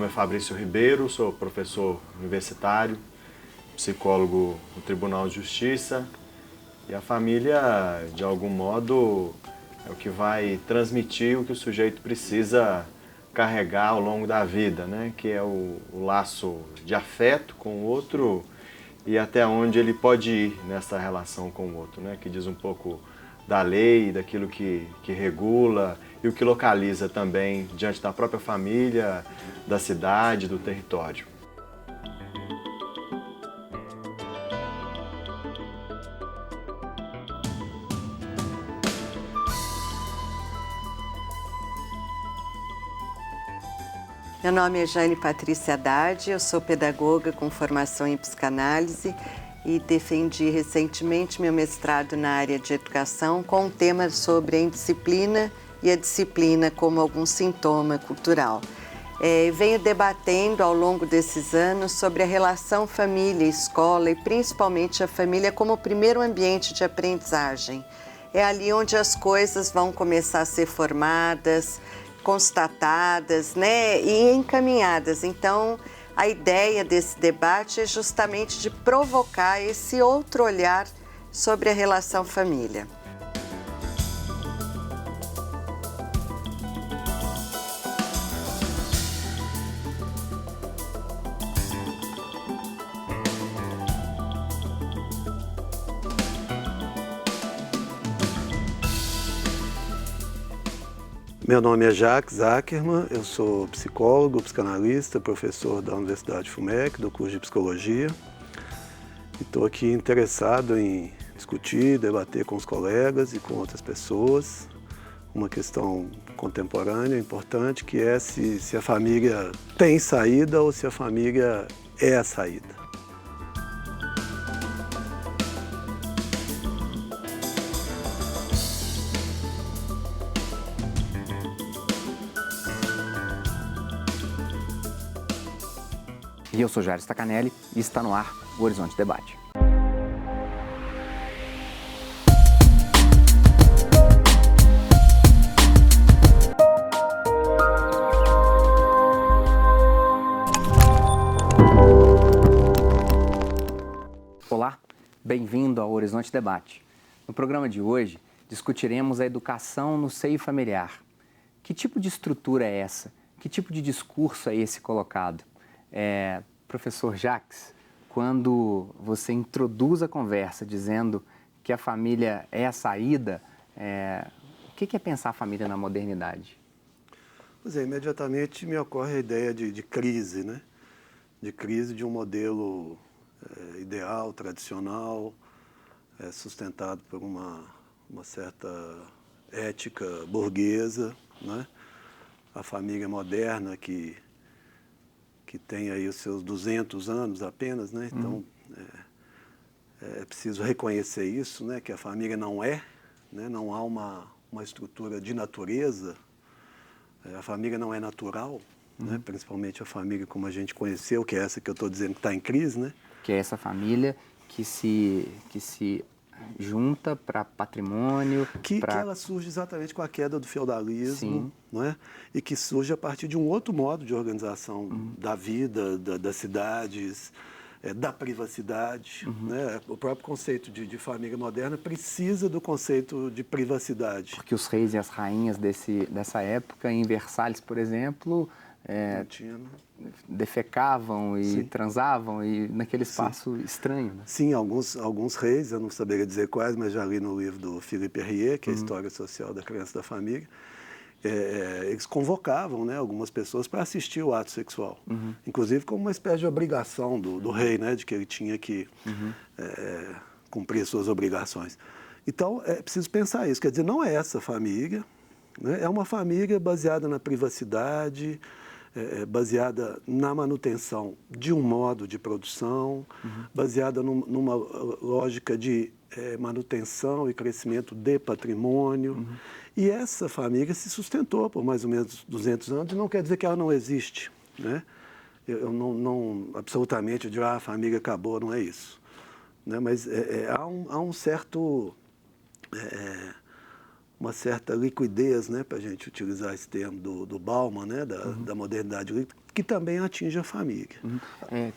é Fabrício Ribeiro, sou professor universitário, psicólogo no Tribunal de Justiça, e a família, de algum modo, é o que vai transmitir o que o sujeito precisa carregar ao longo da vida, né? Que é o laço de afeto com o outro e até onde ele pode ir nessa relação com o outro, né? Que diz um pouco da lei, daquilo que regula e o que localiza também diante da própria família, da cidade, do território. Meu nome é Jane Patrícia Haddad, eu sou pedagoga com formação em psicanálise e defendi recentemente meu mestrado na área de educação com um tema sobre a indisciplina e a disciplina como algum sintoma cultural. Venho debatendo ao longo desses anos sobre a relação família e escola e principalmente a família como o primeiro ambiente de aprendizagem. É ali onde as coisas vão começar a ser formadas, constatadas, né, e encaminhadas. Então, a ideia desse debate é justamente de provocar esse outro olhar sobre a relação família. Meu nome é Jacques Ackerman, eu sou psicólogo, psicanalista, professor da Universidade FUMEC, do curso de Psicologia. E estou aqui interessado em discutir, debater com os colegas e com outras pessoas uma questão contemporânea, importante, que é se a família tem saída ou se a família é a saída. E eu sou Jairo Stacanelli e está no ar o Horizonte Debate. Olá, bem-vindo ao Horizonte Debate. No programa de hoje, discutiremos a educação no seio familiar. Que tipo de estrutura é essa? Que tipo de discurso é esse colocado? Professor Jacques, quando você introduz a conversa dizendo que a família é a saída, o que é pensar a família na modernidade? Pois é, imediatamente me ocorre a ideia de crise, né? De crise de um modelo ideal, tradicional, sustentado por uma certa ética burguesa, né? A família moderna que tem aí os seus 200 anos apenas, né? Então, é preciso reconhecer isso, né? Que a família não é, né? Não há uma estrutura de natureza, a família não é natural, né? Principalmente a família como a gente conheceu, que é essa que eu estou dizendo que está em crise, né? Que é essa família que se junta para patrimônio. Que ela surge exatamente com a queda do feudalismo, Sim. não é? E que surge a partir de um outro modo de organização da vida, das cidades, da privacidade. Né? O próprio conceito de família moderna precisa do conceito de privacidade. Porque os reis e as rainhas dessa época, em Versalhes, por exemplo, defecavam e Sim. transavam e naquele espaço estranho. Né? Sim, alguns reis, eu não saberia dizer quais, mas já li no livro do Philippe Herrier, que é a História Social da Criança e da Família, eles convocavam, né, algumas pessoas para assistir o ato sexual, inclusive como uma espécie de obrigação do rei, né, de que ele tinha que cumprir suas obrigações. Então, é preciso pensar isso, quer dizer, não é essa família, né, é uma família baseada na privacidade, baseada na manutenção de um modo de produção, baseada numa lógica de manutenção e crescimento de patrimônio. E essa família se sustentou por mais ou menos 200 anos, e não quer dizer que ela não existe. Né? Eu não absolutamente digo, a família acabou, não é isso. Né? Mas há um certo uma certa liquidez, né, para a gente utilizar esse termo do Bauman, né, da modernidade líquida, que também atinge a família.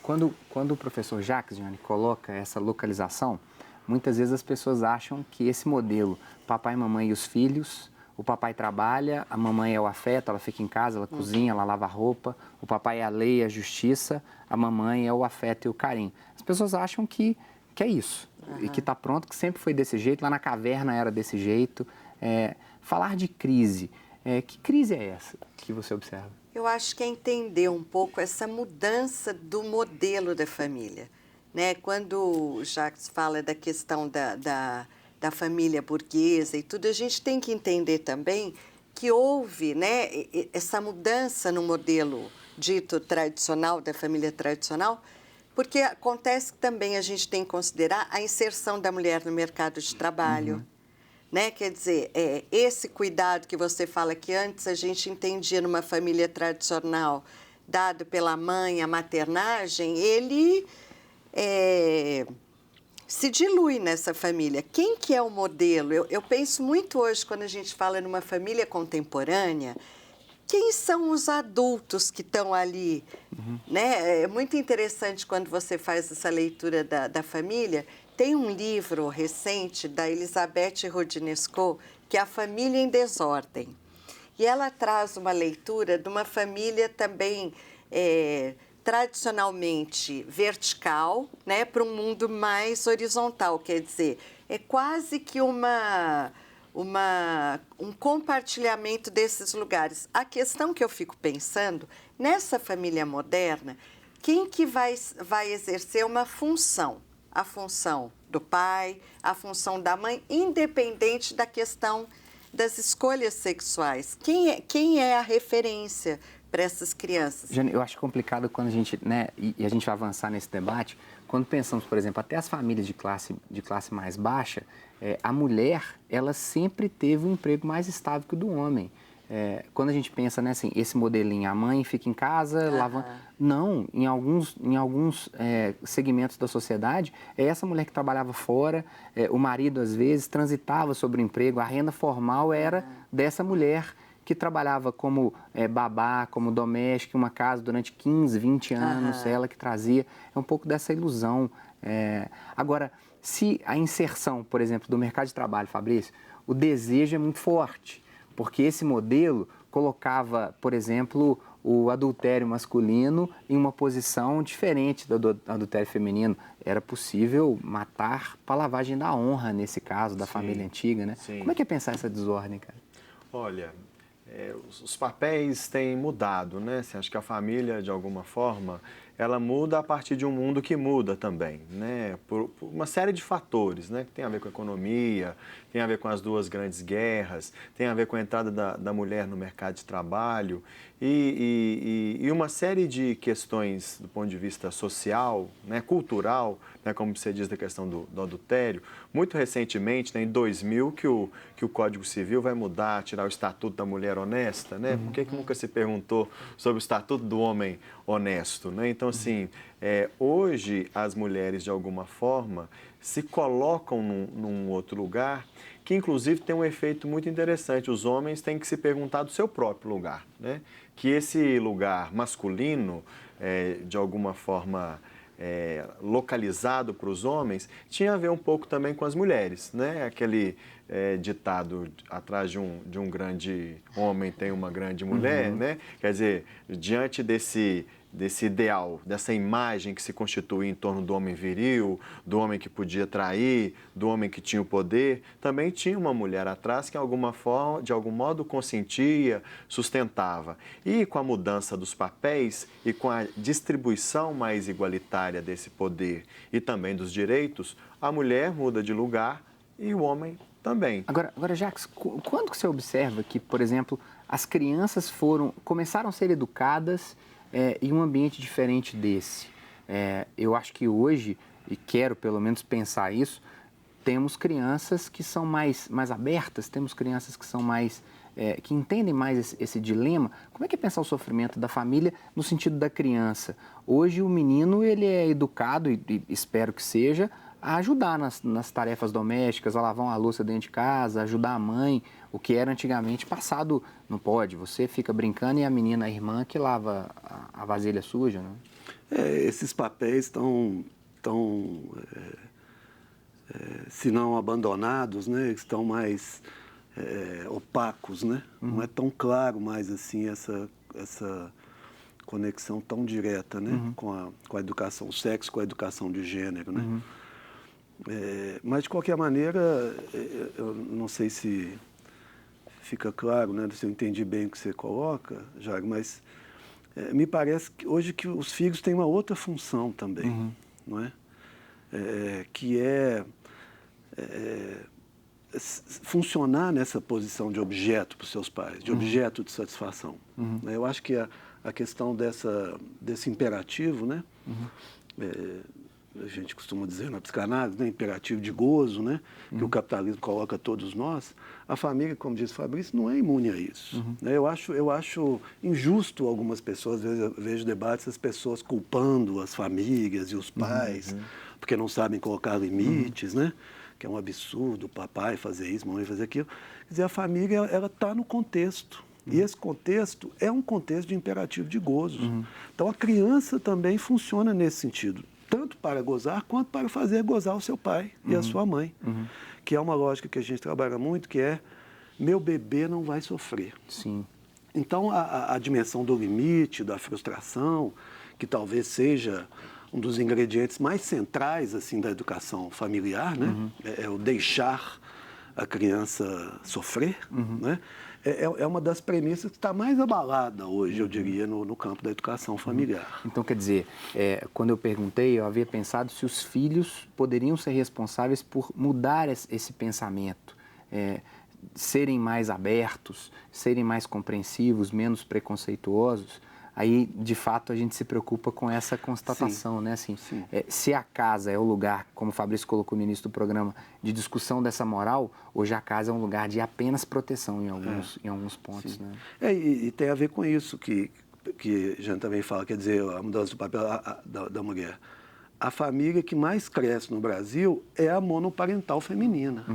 Quando o professor Jacques, Johnny, coloca essa localização, muitas vezes as pessoas acham que esse modelo, papai, mamãe e os filhos, o papai trabalha, a mamãe é o afeto, ela fica em casa, ela cozinha, ela lava a roupa, o papai é a lei, a justiça, a mamãe é o afeto e o carinho. As pessoas acham que é isso, e que está pronto, que sempre foi desse jeito, lá na caverna era desse jeito. Falar de crise, que crise é essa que você observa? Eu acho que é entender um pouco essa mudança do modelo da família, né? Quando o Jacques fala da questão da família burguesa e tudo, a gente tem que entender também que houve, né, essa mudança no modelo dito tradicional, da família tradicional, porque acontece que também a gente tem que considerar a inserção da mulher no mercado de trabalho. Né? Quer dizer, esse cuidado que você fala que antes a gente entendia numa família tradicional, dado pela mãe, a maternagem, ele se dilui nessa família. Quem que é o modelo? Eu penso muito hoje, quando a gente fala numa família contemporânea, quem são os adultos que estão ali? Né? É muito interessante quando você faz essa leitura da família. Tem um livro recente da Elizabeth Rodinesco, que é A Família em Desordem. E ela traz uma leitura de uma família também tradicionalmente vertical, né, para um mundo mais horizontal. Quer dizer, é quase que um compartilhamento desses lugares. A questão que eu fico pensando, nessa família moderna, quem que vai exercer uma função? A função do pai, a função da mãe, independente da questão das escolhas sexuais. Quem é a referência para essas crianças? Jane, eu acho complicado quando a gente, né, e a gente vai avançar nesse debate, quando pensamos, por exemplo, até as famílias de classe mais baixa, a mulher, ela sempre teve um emprego mais estável que o do homem. Quando a gente pensa, né, assim, esse modelinho, a mãe fica em casa, lavando... Não, em alguns segmentos da sociedade, é essa mulher que trabalhava fora, o marido, às vezes, transitava sobre o emprego, a renda formal era dessa mulher que trabalhava como babá, como doméstica, em uma casa durante 15, 20 anos, ela que trazia. É um pouco dessa ilusão. Agora, se a inserção, por exemplo, do mercado de trabalho, Fabrício, o desejo é muito forte. Porque esse modelo colocava, por exemplo, o adultério masculino em uma posição diferente do adultério feminino. Era possível matar para lavagem da honra, nesse caso, da família antiga, né? Sim. Como é que é pensar essa desordem, cara? Olha, os papéis têm mudado, né? Você acha que a família, de alguma forma, ela muda a partir de um mundo que muda também, né? Por uma série de fatores, né? Que tem a ver com a economia, tem a ver com as duas grandes guerras, tem a ver com a entrada da mulher no mercado de trabalho e uma série de questões do ponto de vista social, né? Cultural, né? Como você diz da questão do adultério. Muito recentemente, né? Em 2000, que o Código Civil vai mudar, tirar o Estatuto da Mulher Honesta, né? Por que nunca se perguntou sobre o Estatuto do Homem Honesto, né? Então, assim, hoje as mulheres, de alguma forma, se colocam num outro lugar que, inclusive, tem um efeito muito interessante. Os homens têm que se perguntar do seu próprio lugar, né? Que esse lugar masculino, de alguma forma, localizado para os homens, tinha a ver um pouco também com as mulheres, né? Aquele ditado, atrás de um grande homem tem uma grande mulher, né? Quer dizer, diante desse ideal, dessa imagem que se constitui em torno do homem viril, do homem que podia trair, do homem que tinha o poder, também tinha uma mulher atrás que, de algum modo, consentia, sustentava. E com a mudança dos papéis e com a distribuição mais igualitária desse poder e também dos direitos, a mulher muda de lugar e o homem também. Agora, Jacques, quando que você observa que, por exemplo, as crianças começaram a ser educadas em um ambiente diferente desse? Eu acho que hoje, e quero pelo menos pensar isso, temos crianças que são mais abertas, temos crianças que são mais... que entendem mais esse dilema. Como é que é pensar o sofrimento da família no sentido da criança? Hoje o menino ele é educado, e espero que seja, a ajudar nas tarefas domésticas, a lavar uma louça dentro de casa, ajudar a mãe, o que era antigamente passado, não pode, você fica brincando e a menina, a irmã, que lava a vasilha suja, né? Esses papéis estão, se não abandonados, né, estão mais opacos, né? Não é tão claro mais assim essa conexão tão direta, né, com a educação, o sexo com a educação de gênero, né? Mas de qualquer maneira, eu não sei se fica claro, né, se eu entendi bem o que você coloca, Jairo, mas me parece que hoje que os filhos têm uma outra função também, não é? Que funcionar nessa posição de objeto para os seus pais, de objeto de satisfação. Eu acho que a questão desse imperativo, né? A gente costuma dizer na psicanálise, né, imperativo de gozo, né, que o capitalismo coloca a todos nós, a família, como diz o Fabrício, não é imune a isso. Né? Eu acho injusto algumas pessoas, vejo debates, as pessoas culpando as famílias e os pais, porque não sabem colocar limites, né? Que é um absurdo o papai fazer isso, a mamãe fazer aquilo. Quer dizer, a família, ela está no contexto. E esse contexto é um contexto de imperativo de gozo. Então, a criança também funciona nesse sentido, tanto para gozar, quanto para fazer gozar o seu pai e a sua mãe. Que é uma lógica que a gente trabalha muito, que é, meu bebê não vai sofrer. Sim. Então, a dimensão do limite, da frustração, que talvez seja um dos ingredientes mais centrais assim, da educação familiar, né? É o deixar a criança sofrer, né? É uma das premissas que está mais abalada hoje, eu diria, no campo da educação familiar. Então, quer dizer, quando eu perguntei, eu havia pensado se os filhos poderiam ser responsáveis por mudar esse pensamento, serem mais abertos, serem mais compreensivos, menos preconceituosos. Aí, de fato, a gente se preocupa com essa constatação, sim, né? Assim, se a casa é o lugar, como o Fabrício colocou no início do programa, de discussão dessa moral, hoje a casa é um lugar de apenas proteção em alguns pontos, né? E tem a ver com isso que a gente também fala, quer dizer, a mudança do papel da mulher. A família que mais cresce no Brasil é a monoparental feminina.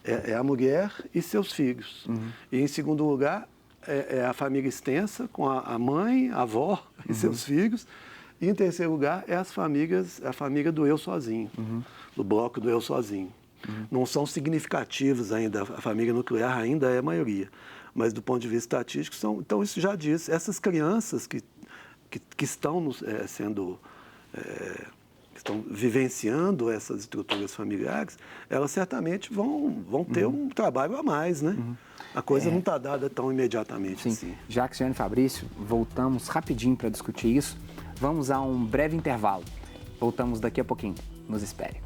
É a mulher e seus filhos. E, em segundo lugar, é a família extensa, com a mãe, a avó e seus filhos. E, em terceiro lugar, a família do eu sozinho, do bloco do eu sozinho. Não são significativos ainda, a família nuclear ainda é a maioria. Mas, do ponto de vista estatístico, são. Então, isso já diz, essas crianças que estão estão vivenciando essas estruturas familiares, elas certamente vão ter um trabalho a mais, né? A coisa não está dada tão imediatamente assim. Jackson e Fabrício, voltamos rapidinho para discutir isso. Vamos a um breve intervalo. Voltamos daqui a pouquinho. Nos espere.